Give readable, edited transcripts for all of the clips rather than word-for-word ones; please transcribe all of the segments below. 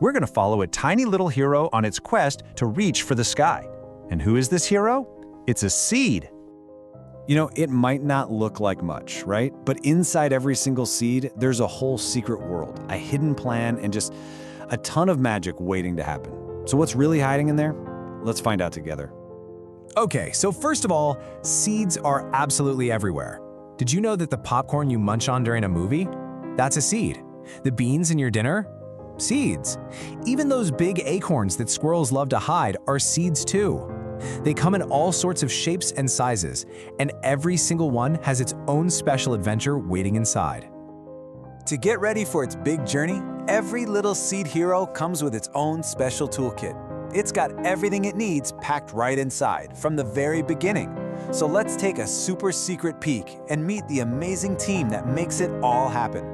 we're going to follow a tiny little hero on its quest to reach for the sky. And who is this hero? It's a seed. You know, it might not look like much, right? But inside every single seed, there's a whole secret world, a hidden plan, and just a ton of magic waiting to happen. So what's really hiding in there? Let's find out together. Okay, so first of all, seeds are absolutely everywhere. Did you know that the popcorn you munch on during a movie? That's a seed. The beans in your dinner? Seeds. Even those big acorns that squirrels love to hide are seeds too. They come in all sorts of shapes and sizes, and every single one has its own special adventure waiting inside. To get ready for its big journey, every little seed hero comes with its own special toolkit. It's got everything it needs packed right inside from the very beginning. So let's take a super secret peek and meet the amazing team that makes it all happen.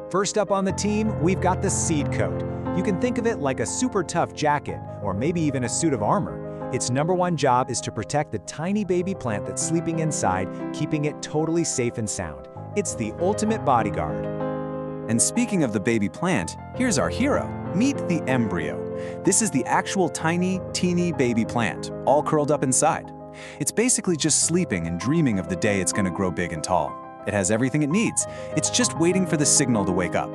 First up on the team, we've got the seed coat. You can think of it like a super tough jacket, or maybe even a suit of armor. Its number one job is to protect the tiny baby plant that's sleeping inside, keeping it totally safe and sound. It's the ultimate bodyguard. And speaking of the baby plant, here's our hero. Meet the embryo. This is the actual tiny, teeny baby plant, all curled up inside. It's basically just sleeping and dreaming of the day it's going to grow big and tall. It has everything it needs. It's just waiting for the signal to wake up.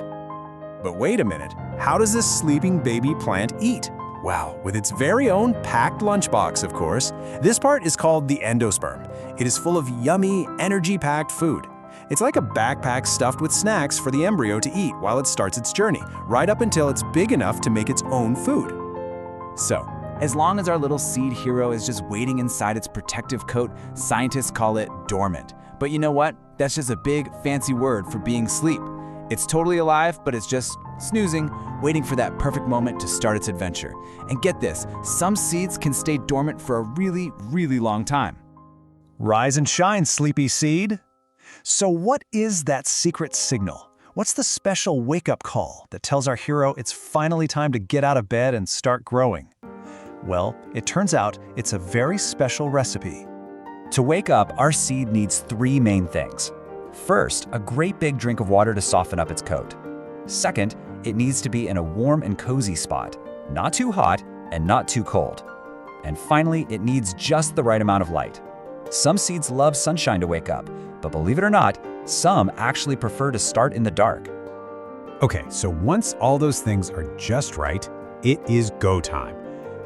But wait a minute, how does this sleeping baby plant eat? Wow, with its very own packed lunchbox, of course. This part is called the endosperm. It is full of yummy, energy-packed food. It's like a backpack stuffed with snacks for the embryo to eat while it starts its journey, right up until it's big enough to make its own food. So, as long as our little seed hero is just waiting inside its protective coat, scientists call it dormant. But you know what? That's just a big, fancy word for being asleep. It's totally alive, but it's just snoozing, waiting for that perfect moment to start its adventure. And get this, some seeds can stay dormant for a really, really long time. Rise and shine, sleepy seed. So what is that secret signal? What's the special wake-up call that tells our hero it's finally time to get out of bed and start growing? Well, it turns out it's a very special recipe. To wake up, our seed needs three main things. First, a great big drink of water to soften up its coat. Second, it needs to be in a warm and cozy spot, not too hot and not too cold. And finally, it needs just the right amount of light. Some seeds love sunshine to wake up, but believe it or not, some actually prefer to start in the dark. Okay, so once all those things are just right, it is go time.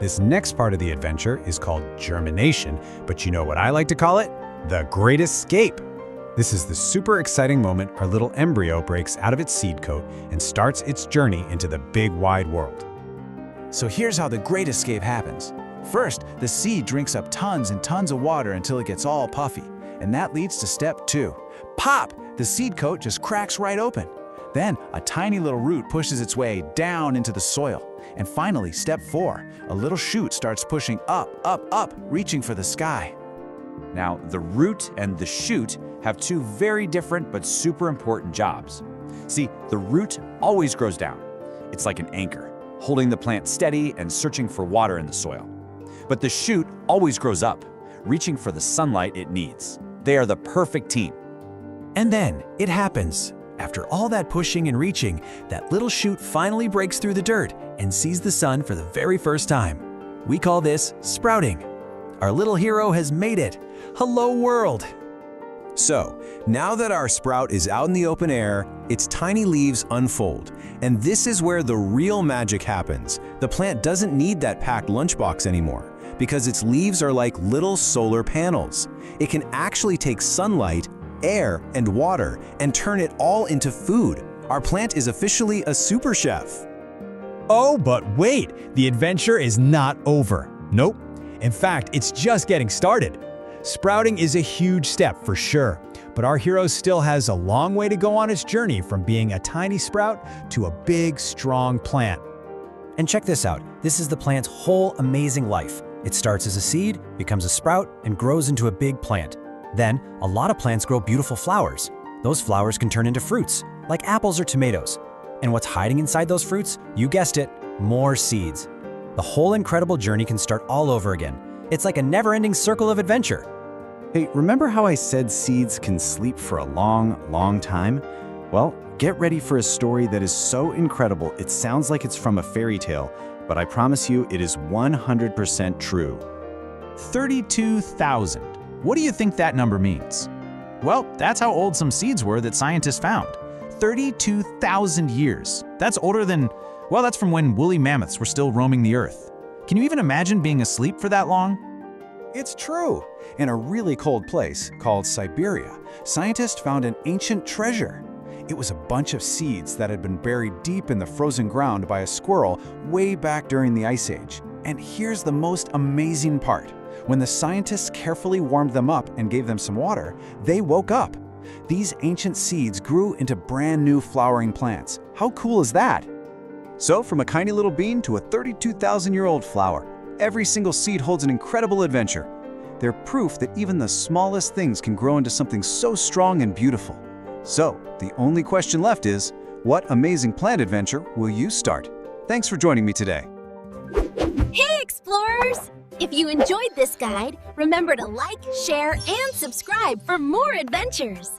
This next part of the adventure is called germination, but you know what I like to call it? The Great Escape. This is the super exciting moment our little embryo breaks out of its seed coat and starts its journey into the big wide world. So here's how the Great Escape happens. First, the seed drinks up tons and tons of water until it gets all puffy. And that leads to step 2. Pop! The seed coat just cracks right open. Then, a tiny little root pushes its way down into the soil. And finally, step 4. A little shoot starts pushing up, up, up, reaching for the sky. Now, the root and the shoot have two very different but super important jobs. See, the root always grows down. It's like an anchor, holding the plant steady and searching for water in the soil. But the shoot always grows up, reaching for the sunlight it needs. They are the perfect team. And then it happens. After all that pushing and reaching, that little shoot finally breaks through the dirt and sees the sun for the very first time. We call this sprouting. Our little hero has made it. Hello, world! So, now that our sprout is out in the open air, its tiny leaves unfold. And this is where the real magic happens. The plant doesn't need that packed lunchbox anymore, because its leaves are like little solar panels. It can actually take sunlight, air, and water and turn it all into food. Our plant is officially a super chef. Oh, but wait, the adventure is not over. Nope. In fact, it's just getting started. Sprouting is a huge step for sure, but our hero still has a long way to go on its journey from being a tiny sprout to a big, strong plant. And check this out. This is the plant's whole amazing life. It starts as a seed, becomes a sprout, and grows into a big plant. Then, a lot of plants grow beautiful flowers. Those flowers can turn into fruits, like apples or tomatoes. And what's hiding inside those fruits? You guessed it, more seeds. The whole incredible journey can start all over again. It's like a never-ending circle of adventure. Hey, remember how I said seeds can sleep for a long, long time? Well, get ready for a story that is so incredible it sounds like it's from a fairy tale, but I promise you it is 100% true. 32,000. What do you think that number means? Well, that's how old some seeds were that scientists found. 32,000 years. That's older than, well, that's from when woolly mammoths were still roaming the earth. Can you even imagine being asleep for that long? It's true. In a really cold place called Siberia, scientists found an ancient treasure. It was a bunch of seeds that had been buried deep in the frozen ground by a squirrel way back during the Ice Age. And here's the most amazing part. When the scientists carefully warmed them up and gave them some water, they woke up. These ancient seeds grew into brand new flowering plants. How cool is that? So from a tiny little bean to a 32,000-year-old flower, every single seed holds an incredible adventure. They're proof that even the smallest things can grow into something so strong and beautiful. So, the only question left is, what amazing plant adventure will you start? Thanks for joining me today. Hey explorers! If you enjoyed this guide, remember to like, share, and subscribe for more adventures.